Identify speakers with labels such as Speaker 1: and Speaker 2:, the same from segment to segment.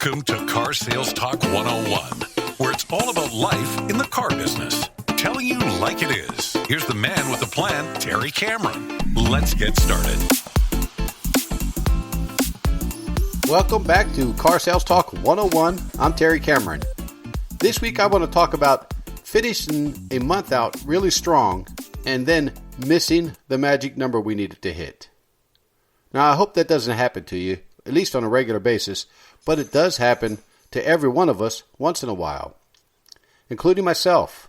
Speaker 1: Welcome to Car Sales Talk 101, where it's all about life in the car business. Telling you like it is. Here's the man with the plan, Terry Cameron. Let's get started.
Speaker 2: Welcome back to Car Sales Talk 101. I'm Terry Cameron. This week I want to talk about finishing a month out really strong and then missing the magic number we needed to hit. Now I hope that doesn't happen to you, at least on a regular basis, but it does happen to every one of us once in a while, including myself.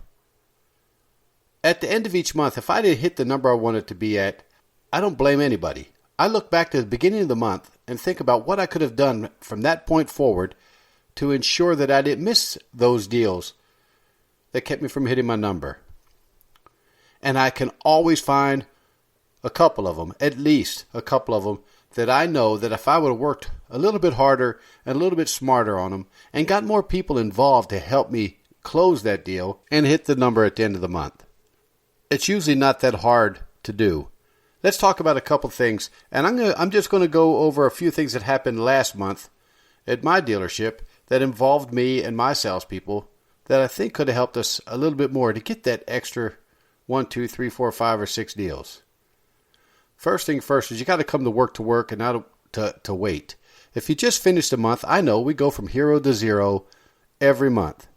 Speaker 2: At the end of each month, if I didn't hit the number I wanted to be at, I don't blame anybody. I look back to the beginning of the month and think about what I could have done from that point forward to ensure that I didn't miss those deals that kept me from hitting my number. And I can always find a couple of them, at least a couple of them, that I know that if I would have worked a little bit harder and a little bit smarter on them and got more people involved to help me close that deal and hit the number at the end of the month. It's usually not that hard to do. Let's talk about a couple things, and I'm just going to go over a few things that happened last month at my dealership that involved me and my salespeople that I think could have helped us a little bit more to get that extra 1, 2, 3, 4, 5, or 6 deals. First thing first is you got to come to work and not to wait. If you just finished a month, I know we go from hero to zero every month.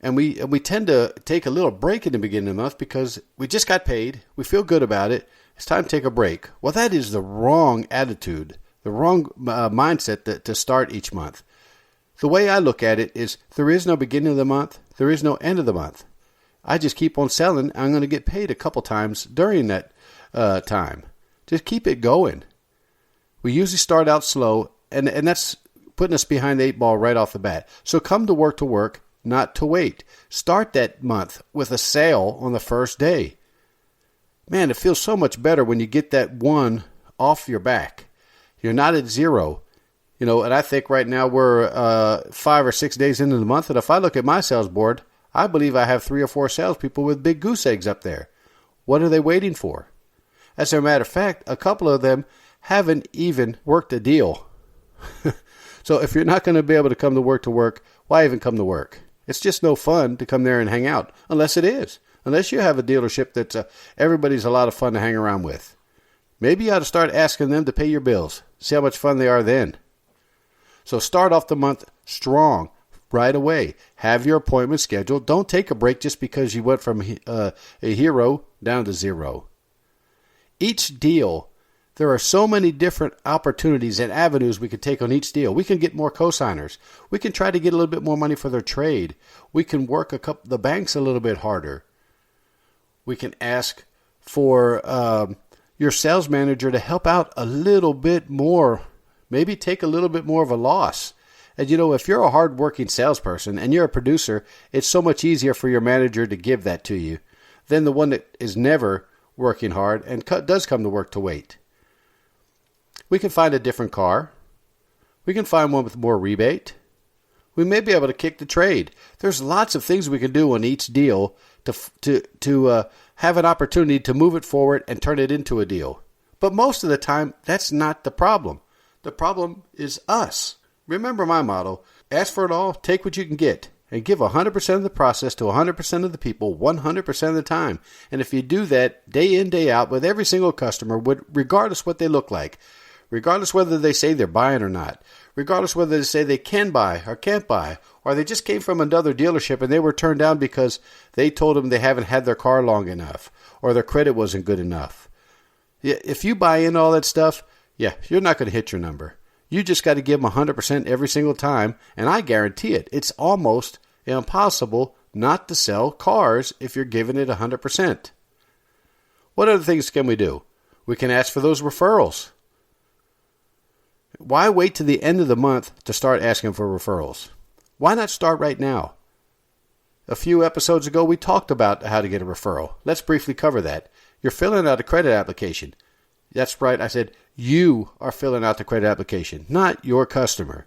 Speaker 2: And we tend to take a little break in the beginning of the month because we just got paid. We feel good about it. It's time to take a break. Well, that is the wrong attitude, the wrong mindset to start each month. The way I look at it is there is no beginning of the month. There is no end of the month. I just keep on selling. I'm going to get paid a couple times during that time. Just keep it going. We usually start out slow, and that's putting us behind the 8 ball right off the bat. So come to work, not to wait. Start that month with a sale on the first day. Man, it feels so much better when you get that one off your back. You're not at zero. And I think right now we're 5 or 6 days into the month, and if I look at my sales board, I believe I have 3 or 4 salespeople with big goose eggs up there. What are they waiting for? As a matter of fact, a couple of them haven't even worked a deal. So if you're not going to be able to come to work, why even come to work? It's just no fun to come there and hang out, unless it is. Unless you have a dealership that's everybody's a lot of fun to hang around with. Maybe you ought to start asking them to pay your bills. See how much fun they are then. So start off the month strong right away. Have your appointment scheduled. Don't take a break just because you went from a hero down to zero. Each deal, there are so many different opportunities and avenues we can take on each deal. We can get more cosigners. We can try to get a little bit more money for their trade. We can work the banks a little bit harder. We can ask for your sales manager to help out a little bit more. Maybe take a little bit more of a loss. And if you're a hard-working salesperson and you're a producer, it's so much easier for your manager to give that to you than the one that is never working hard and does come to work to wait. We can find a different car. We can find one with more rebate. We may be able to kick the trade. There's lots of things we can do on each deal to have an opportunity to move it forward and turn it into a deal. But most of the time, that's not the problem. The problem is us. Remember my motto, ask for it all, take what you can get, and give 100% of the process to 100% of the people 100% of the time. And if you do that day in, day out with every single customer, regardless what they look like, regardless whether they say they're buying or not, regardless whether they say they can buy or can't buy, or they just came from another dealership and they were turned down because they told them they haven't had their car long enough or their credit wasn't good enough. If you buy in all that stuff, you're not going to hit your number. You just got to give them 100% every single time, and I guarantee it. It's almost impossible not to sell cars if you're giving it 100%. What other things can we do? We can ask for those referrals. Why wait to the end of the month to start asking for referrals? Why not start right now? A few episodes ago, we talked about how to get a referral. Let's briefly cover that. You're filling out a credit application. That's right, I said you are filling out the credit application, not your customer.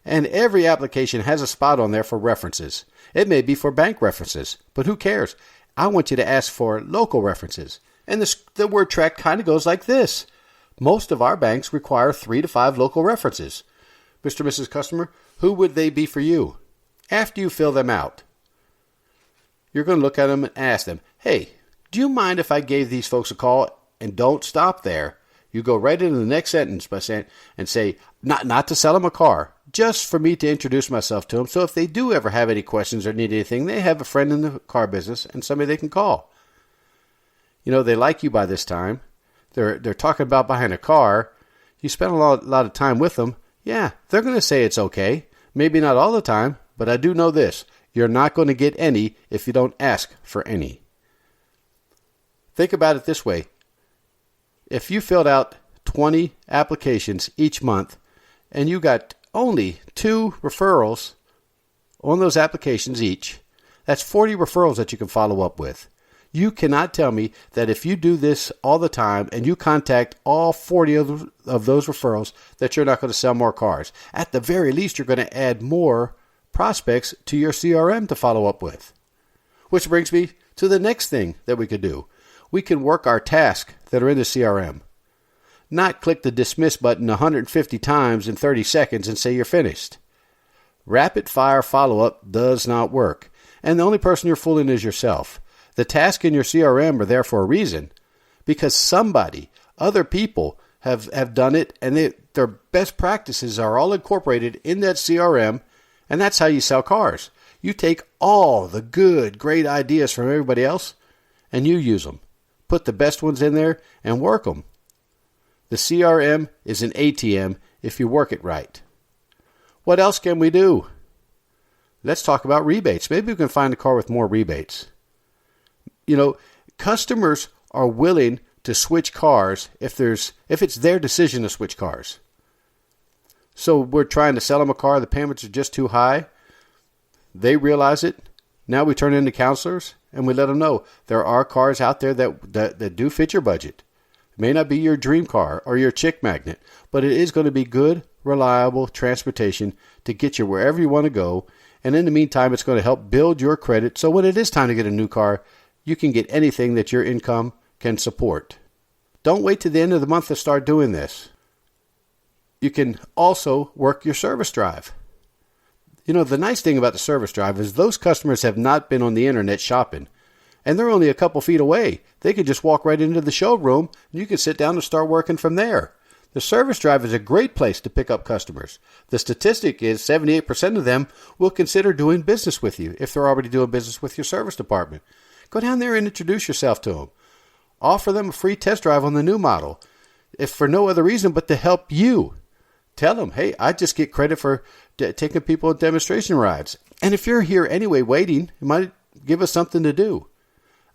Speaker 2: And every application has a spot on there for references. It may be for bank references, but who cares? I want you to ask for local references. And the word track kind of goes like this. Most of our banks require 3 to 5 local references. Mr. and Mrs. Customer, who would they be for you? After you fill them out, you're going to look at them and ask them, hey, do you mind if I gave these folks a call? And don't stop there. You go right into the next sentence by saying, not to sell them a car, just for me to introduce myself to them. So if they do ever have any questions or need anything, they have a friend in the car business and somebody they can call. They like you by this time. They're talking about buying a car. You spend a lot of time with them. Yeah, they're going to say it's okay. Maybe not all the time, but I do know this. You're not going to get any if you don't ask for any. Think about it this way. If you filled out 20 applications each month and you got only 2 referrals on those applications each, that's 40 referrals that you can follow up with. You cannot tell me that if you do this all the time and you contact all 40 of those referrals that you're not going to sell more cars. At the very least, you're going to add more prospects to your CRM to follow up with. Which brings me to the next thing that we could do. We can work our tasks that are in the CRM. Not click the dismiss button 150 times in 30 seconds and say you're finished. Rapid fire follow-up does not work. And the only person you're fooling is yourself. The tasks in your CRM are there for a reason. Because other people have done it, and their best practices are all incorporated in that CRM, and that's how you sell cars. You take all the good, great ideas from everybody else, and you use them. Put the best ones in there and work them. The CRM is an ATM if you work it right. What else can we do? Let's talk about rebates. Maybe we can find a car with more rebates. Customers are willing to switch cars if it's their decision to switch cars. So we're trying to sell them a car, the payments are just too high. They realize it. Now we turn into counselors and we let them know there are cars out there that do fit your budget. It may not be your dream car or your chick magnet, but it is going to be good, reliable transportation to get you wherever you want to go. And in the meantime, it's going to help build your credit. So when it is time to get a new car, you can get anything that your income can support. Don't wait to the end of the month to start doing this. You can also work your service drive. The nice thing about the service drive is those customers have not been on the internet shopping, and they're only a couple feet away. They could just walk right into the showroom, and you can sit down and start working from there. The service drive is a great place to pick up customers. The statistic is 78% of them will consider doing business with you if they're already doing business with your service department. Go down there and introduce yourself to them. Offer them a free test drive on the new model, if for no other reason but to help you. Tell them, hey, I just get credit for taking people on demonstration rides. And if you're here anyway waiting, it might give us something to do.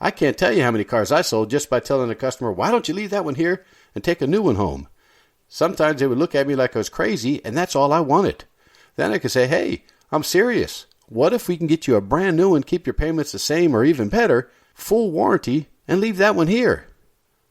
Speaker 2: I can't tell you how many cars I sold just by telling a customer, why don't you leave that one here and take a new one home? Sometimes they would look at me like I was crazy, and that's all I wanted. Then I could say, hey, I'm serious. What if we can get you a brand new one, keep your payments the same or even better, full warranty, and leave that one here?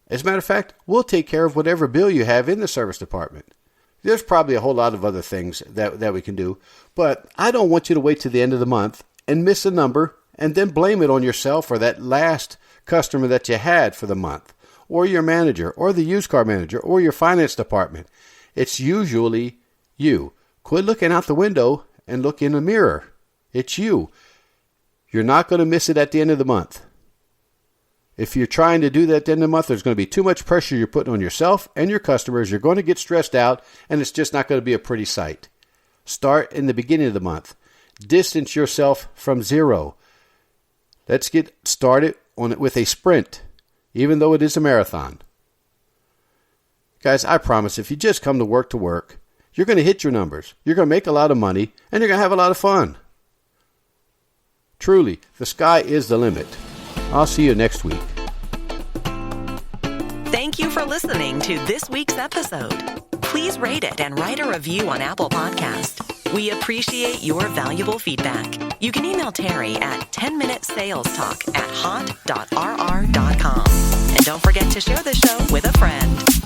Speaker 2: As a matter of fact, we'll take care of whatever bill you have in the service department. There's probably a whole lot of other things that we can do, but I don't want you to wait to the end of the month and miss a number and then blame it on yourself or that last customer that you had for the month, or your manager, or the used car manager, or your finance department. It's usually you. Quit looking out the window and look in the mirror. It's you. You're not going to miss it at the end of the month. If you're trying to do that at the end of the month, there's going to be too much pressure you're putting on yourself and your customers. You're going to get stressed out, and it's just not going to be a pretty sight. Start in the beginning of the month. Distance yourself from zero. Let's get started on it with a sprint, even though it is a marathon. Guys, I promise if you just come to work, you're going to hit your numbers. You're going to make a lot of money, and you're going to have a lot of fun. Truly, the sky is the limit. I'll see you next week.
Speaker 3: Thank you for listening to this week's episode. Please rate it and write a review on Apple Podcast. We appreciate your valuable feedback. You can email Terry at 10minutesalestalk@hot.rr.com. And don't forget to share the show with a friend.